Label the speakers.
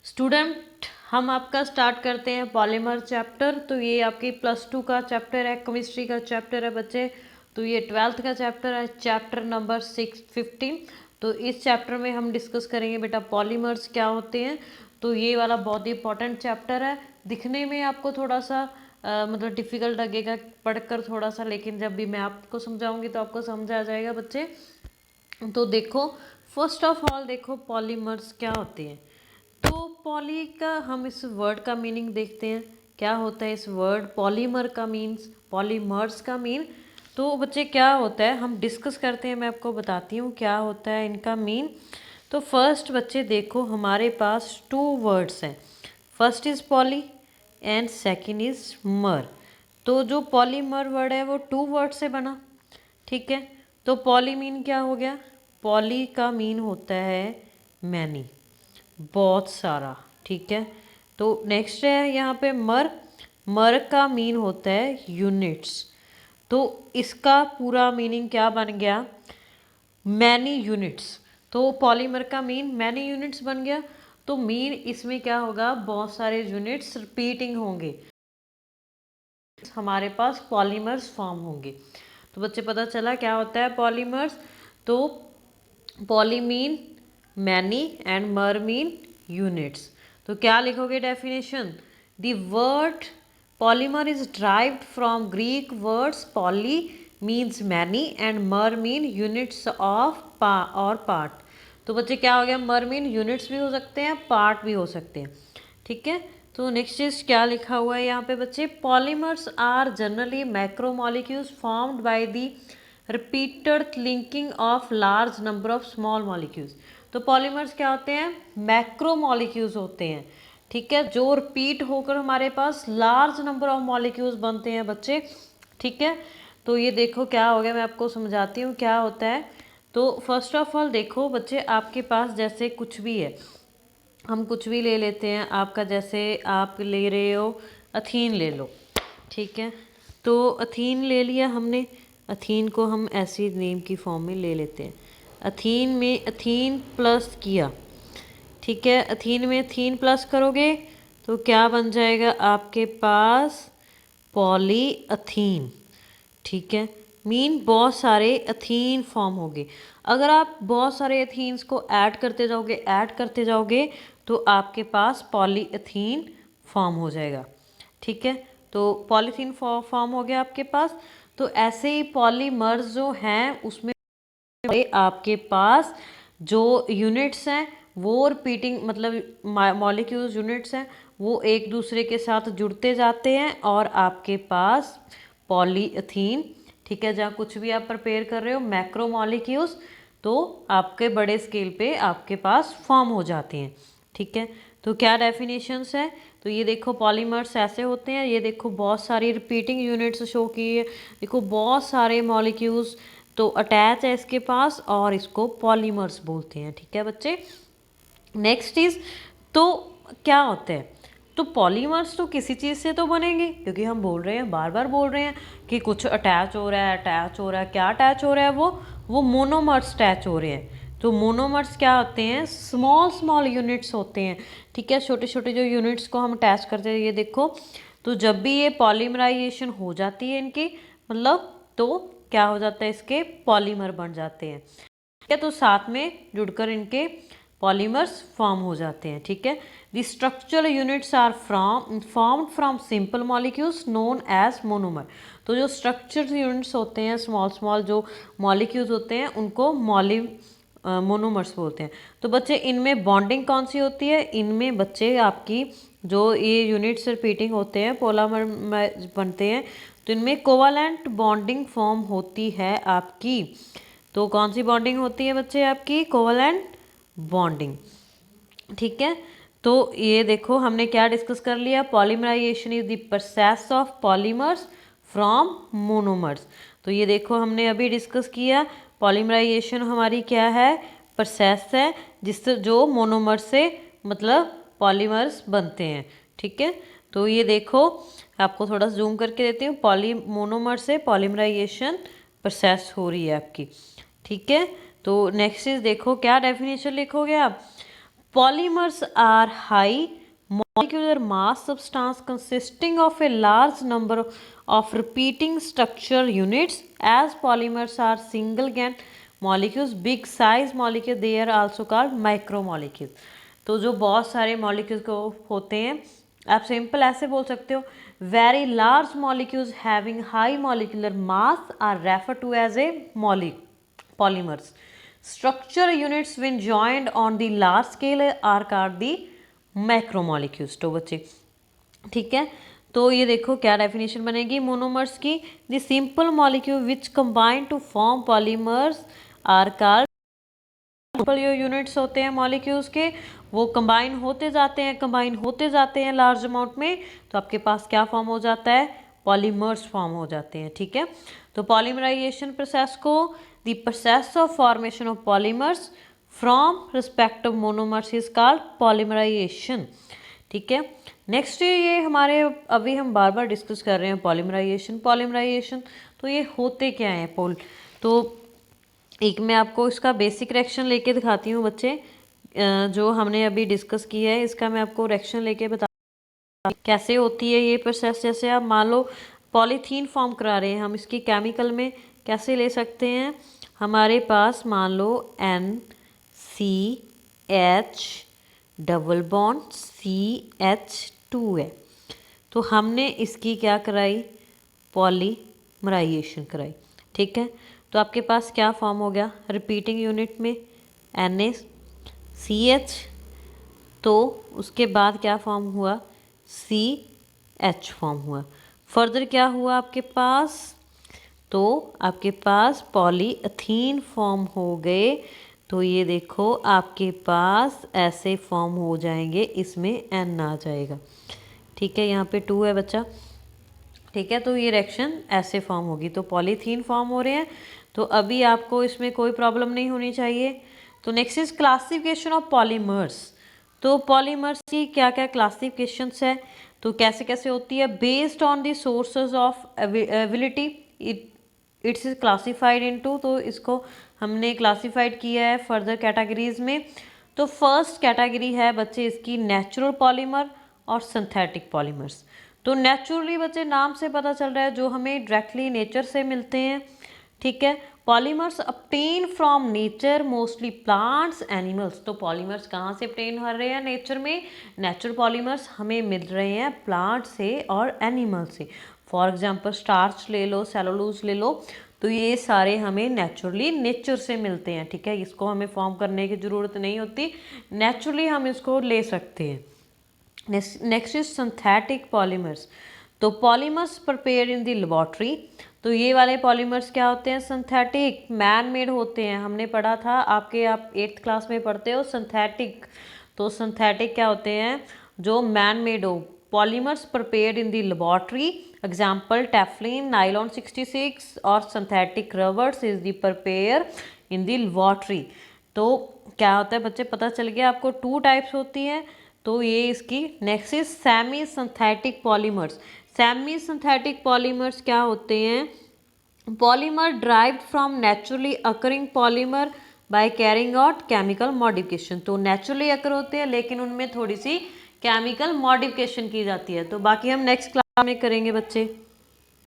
Speaker 1: Student, हम आपका start करते हैं पॉलीमर चैप्टर। तो ये आपकी +2 का चैप्टर है, केमिस्ट्री का चैप्टर है बच्चे। तो ये 12th का चैप्टर है, चैप्टर नंबर 6-15। तो इस चैप्टर में हम डिस्कस करेंगे बेटा पॉलीमर्स क्या होते हैं। तो ये वाला बहुत ही इंपॉर्टेंट चैप्टर है। दिखने में आपको थोड़ा सा मतलब डिफ़िकल्ट लगेगा पढ़कर थोड़ा सा, लेकिन जब भी मैं आपको समझाऊंगी तो आपको समझ आ जाएगा बच्चे। तो देखो, फर्स्ट ऑफ ऑल देखो पॉलीमर्स क्या होते हैं। तो पॉली का हम इस वर्ड का मीनिंग देखते हैं, क्या होता है इस वर्ड पॉलीमर का मीन्स, पॉलीमर्स का मीन। तो बच्चे क्या होता है हम डिस्कस करते हैं, मैं आपको बताती हूँ क्या होता है इनका मीन। तो फर्स्ट बच्चे देखो हमारे पास 2 वर्ड्स हैं, first is poly and second is मर। तो जो पॉलीमर वर्ड है वो 2 वर्ड से बना, ठीक है। तो पॉली मीन क्या हो गया, पॉली का मीन होता है मैनी, बहुत सारा, ठीक है। तो नेक्स्ट है यहाँ पे मर, मर का मीन होता है यूनिट्स। तो इसका पूरा मीनिंग क्या बन गया, मैनी यूनिट्स। तो पॉलीमर का मीन मैनी यूनिट्स बन गया। तो मीन इसमें क्या होगा, बहुत सारे यूनिट्स रिपीटिंग होंगे, हमारे पास पॉलीमर्स फॉर्म होंगे। तो बच्चे पता चला क्या होता है पॉलीमर्स। तो पॉली मीन मैनी एंड मर मीन यूनिट्स। तो क्या लिखोगे definition, the word polymer is derived from Greek words poly means many and मर मीन यूनिट्स ऑफ और पार्ट। तो बच्चे क्या हो गया, मर मीन यूनिट्स भी हो सकते हैं, पार्ट भी हो सकते हैं, ठीक है। तो नेक्स्ट चीज क्या लिखा हुआ है यहाँ पे बच्चे, polymers are generally macromolecules formed by the repeated linking of large number of small molecules. तो पॉलीमर्स क्या होते हैं, मैक्रोमॉलिक्यूल्स होते हैं, ठीक है, जो रिपीट होकर हमारे पास लार्ज नंबर ऑफ मॉलिक्यूल्स बनते हैं बच्चे, ठीक है। तो ये देखो क्या हो गया, मैं आपको समझाती हूँ क्या होता है। तो फर्स्ट ऑफ ऑल देखो बच्चे, आपके पास जैसे कुछ भी है, हम कुछ भी ले लेते हैं, आपका जैसे आप ले रहे हो अथीन ले लो, ठीक है। तो अथीन ले लिया हमने, अथीन को हम एसिड नेम की फॉर्म में ले लेते हैं। अथीन में अथीन प्लस किया, ठीक है, अथीन में अथीन प्लस करोगे तो क्या बन जाएगा आपके पास, पॉली अथीन, ठीक है। मीन बहुत सारे अथीन फॉर्म होंगे। अगर आप बहुत सारे अथीन्स को ऐड करते जाओगे तो आपके पास पॉलीएथीन फॉर्म हो जाएगा, ठीक है। तो पॉलीथीन फॉर्म हो गया आपके पास। तो ऐसे ही पॉलीमर्स जो हैं उसमें आपके पास जो यूनिट्स हैं वो रिपीटिंग, मतलब मॉलिक्यूल्स यूनिट्स हैं वो एक दूसरे के साथ जुड़ते जाते हैं और आपके पास पॉलीएथीन, ठीक है, जहाँ कुछ भी आप प्रिपेयर कर रहे हो मैक्रो मॉलिक्यूल्स, तो आपके बड़े स्केल पे आपके पास फॉर्म हो जाते हैं, ठीक है। तो क्या डेफिनेशंस है, तो ये देखो पॉलीमर्स ऐसे होते हैं, ये देखो बहुत सारी रिपीटिंग यूनिट्स शो की है, देखो बहुत सारे मॉलिक्यूल्स तो अटैच है इसके पास और इसको पॉलीमर्स बोलते हैं, ठीक है बच्चे। नेक्स्ट इज, तो क्या होता है, तो पॉलीमर्स तो किसी चीज़ से तो बनेंगे, क्योंकि हम बोल रहे हैं बार बार बोल रहे हैं कि कुछ अटैच हो रहा है, अटैच हो रहा है, क्या अटैच हो रहा है, वो मोनोमर्स अटैच हो रहे हैं। तो मोनोमर्स क्या होते हैं, स्मॉल स्मॉल यूनिट्स होते हैं, ठीक है, छोटे छोटे जो यूनिट्स को हम अटैच करते हैं, ये देखो। तो जब भी ये पॉलीमराइजेशन हो जाती है इनकी, मतलब तो क्या हो जाता है, इसके पॉलीमर बन जाते हैं, ठीक है। तो साथ में जुड़कर इनके पॉलीमर्स फॉर्म हो जाते हैं, ठीक है। The structural units are formed from simple molecules known as monomer. तो जो स्ट्रक्चरल यूनिट्स होते हैं, स्मॉल स्मॉल जो मॉलिक्यूल्स होते हैं उनको मोनोमर्स बोलते हैं। तो बच्चे इनमें बॉन्डिंग कौन सी होती है, इनमें बच्चे आपकी जो ये यूनिट्स रिपीटिंग होते हैं पोलामर बनते हैं, तो इनमें कोवालेंट बॉन्डिंग फॉर्म होती है आपकी। तो कौन सी बॉन्डिंग होती है बच्चे आपकी, कोवालेंट बॉन्डिंग, ठीक है। तो ये देखो हमने क्या डिस्कस कर लिया, polymerization is the process of polymers from monomers. तो ये देखो हमने अभी डिस्कस किया, पॉलीमराइजेशन हमारी क्या है, प्रोसेस है जिससे जो मोनोमर से मतलब पॉलीमर्स बनते हैं, ठीक है। तो ये देखो आपको थोड़ा जूम करके देती हूँ, मोनोमर से पॉलीमराइजेशन प्रोसेस हो रही है आपकी, ठीक है। तो नेक्स्ट इज देखो क्या डेफिनेशन लिखोगे आप, Polymers are high molecular mass substance consisting of a large number of repeating structure units. As polymers are single gain molecules, big size molecule, they are also called micromolecules. तो जो बहुत सारे molecules को होते हैं, आप सिंपल ऐसे बोल सकते हो, very large molecules having high molecular mass are refer to as a polymers. Structure units when joined on the large scale are called the macromolecules. तो बच्चे ठीक है, तो ये देखो क्या डेफिनेशन बनेगी मोनोमर्स की, the simple molecule which combine to form polymers are called, simple जो यूनिट्स होते हैं मॉलिक्यूल्स के वो कंबाइन होते जाते हैं लार्ज अमाउंट में, तो आपके पास क्या फॉर्म हो जाता है, पॉलीमर्स फॉर्म हो जाते हैं। ठीक है, तो पॉलीमराइजेशन प्रोसेस को the process of formation of polymers from respective monomers is called polymerization. ठीक है, नेक्स्ट ये हमारे अभी हम बार बार डिस्कस कर रहे हैं पॉलीमराइजेशन। तो ये होते क्या हैं तो एक मैं आपको इसका बेसिक रिएक्शन लेके दिखाती हूँ बच्चे, जो हमने अभी डिस्कस किया है इसका मैं आपको रिएक्शन लेके बता कैसे होती है ये प्रोसेस। जैसे आप मान लो पॉलीथीन फॉर्म करा रहे हैं, हम इसकी केमिकल में कैसे ले सकते हैं, हमारे पास मान लो NCH डबल बॉन्ड CH2 है, तो हमने इसकी क्या कराई, पॉलीमराइजेशन कराई। ठीक है, तो आपके पास क्या फॉर्म हो गया, रिपीटिंग यूनिट में NaCH, तो उसके बाद क्या फॉर्म हुआ, CH फॉर्म हुआ। फर्दर क्या हुआ आपके पास, तो आपके पास पॉलीएथीन फॉर्म हो गए। तो ये देखो आपके पास ऐसे फॉर्म हो जाएंगे, इसमें N आ जाएगा। ठीक है, यहाँ पे 2 है बच्चा। ठीक है, तो ये रिएक्शन ऐसे फॉर्म होगी, तो पॉलीथीन फॉर्म हो रहे हैं, तो अभी आपको इसमें कोई प्रॉब्लम नहीं होनी चाहिए। तो next is classification of polymers. तो पॉलीमर्स की क्या क्या क्लासिफिकेशंस है, तो कैसे कैसे होती है, based on the sources of ability it's is classified into, तो इसको हमने क्लासिफाइड किया है फर्दर कैटेगरीज में। तो फर्स्ट कैटेगरी है बच्चे इसकी नेचुरल पॉलीमर और सिंथेटिक पॉलीमर्स। तो नेचुरली बच्चे नाम से पता चल रहा है जो हमें डायरेक्टली नेचर से मिलते हैं। ठीक है, polymers obtain from nature mostly plants animals. तो पॉलीमर्स कहाँ से obtain हो रहे हैं, नेचर में। नेचुरल पॉलीमर्स हमें मिल रहे हैं प्लांट से और एनिमल से। फॉर एग्जांपल स्टार्च ले लो, सेलुलोज ले लो, तो ये सारे हमें नेचुरली नेचर से मिलते हैं। ठीक है, इसको हमें फॉर्म करने की ज़रूरत नहीं होती, नेचुरली हम इसको ले सकते हैं। Next is synthetic polymers. तो polymers prepared in the laboratory. तो ये वाले पॉलीमर्स क्या होते हैं, सिंथेटिक मैन मेड होते हैं। हमने पढ़ा था आप 8th क्लास में पढ़ते हो सिंथेटिक। तो सिंथेटिक क्या होते हैं, जो मैन मेड हो। Polymers prepared in the laboratory, example Teflon, nylon 66 और synthetic rubbers is the prepare in the laboratory. तो क्या होता है बच्चे, पता चल गया आपको 2 टाइप्स होती हैं। तो ये इसकी next is semi synthetic polymers. Semi synthetic polymers क्या होते हैं, polymer derived from naturally occurring polymer by carrying out chemical modification. तो नेचुरली अकर होते हैं लेकिन उनमें थोड़ी सी केमिकल मॉडिफिकेशन की जाती है। तो बाकी हम नेक्स्ट क्लास में करेंगे बच्चे।